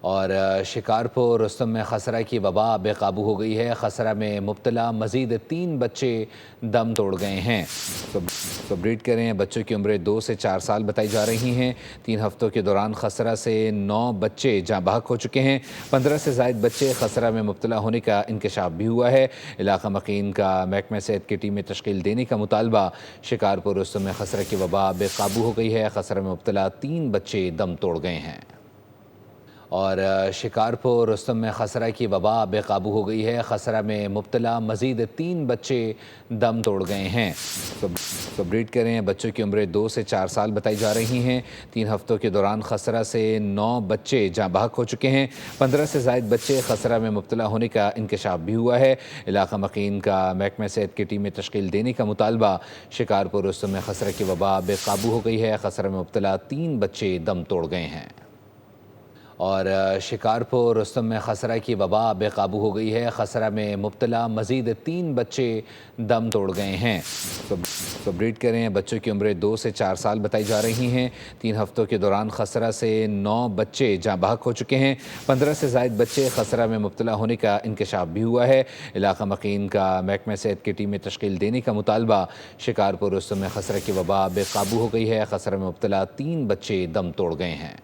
اور شکارپور رستم میں خسرہ کی وبا بے قابو ہو گئی ہے۔ خسرہ میں مبتلا مزید 3 بچے دم توڑ گئے ہیں۔ تو بریڈ کریں، بچوں کی عمریں 2 سے 4 سال بتائی جا رہی ہیں۔ 3 ہفتوں کے دوران خسرہ سے 9 بچے جاں بحق ہو چکے ہیں۔ 15 سے زائد بچے خسرہ میں مبتلا ہونے کا انکشاف بھی ہوا ہے۔ علاقہ مکین کا محکمہ صحت کی ٹیمیں تشکیل دینے کا مطالبہ۔ شکارپور رستم میں خسرہ کی وبا بے قابو ہو گئی ہے۔ خسرہ میں مبتلا 3 بچے دم توڑ گئے ہیں۔ اور شکارپور رستم میں خسرہ کی وبا بے قابو ہو گئی ہے۔ خسرہ میں مبتلا مزید 3 بچے دم توڑ گئے ہیں۔ تو بریڈ کریں، بچوں کی عمریں 2 سے 4 سال بتائی جا رہی ہیں۔ 3 ہفتوں کے دوران خسرہ سے 9 بچے جاں بحق ہو چکے ہیں۔ 15 سے زائد بچے خسرہ میں مبتلا ہونے کا انکشاف بھی ہوا ہے۔ علاقہ مکین کا محکمہ صحت کی ٹیمیں تشکیل دینے کا مطالبہ۔ شکارپور رستم میں خسرہ کی وبا بے قابو ہو گئی ہے۔ خسرہ میں مبتلا 3 بچے دم توڑ گئے ہیں۔ اور شکارپور رستم میں خسرہ کی وبا بے قابو ہو گئی ہے۔ خسرہ میں مبتلا مزید 3 بچے دم توڑ گئے ہیں۔ تو بریڈ کریں، بچوں کی عمریں 2 سے 4 سال بتائی جا رہی ہیں۔ 3 ہفتوں کے دوران خسرہ سے 9 بچے جاں بحق ہو چکے ہیں۔ 15 سے زائد بچے خسرہ میں مبتلا ہونے کا انکشاف بھی ہوا ہے۔ علاقہ مکین کا محکمہ صحت کی ٹیمیں تشکیل دینے کا مطالبہ۔ شکارپور رستم میں خسرہ کی وبا بے قابو ہو گئی ہے۔ خسرہ میں مبتلا 3 بچے دم توڑ گئے ہیں۔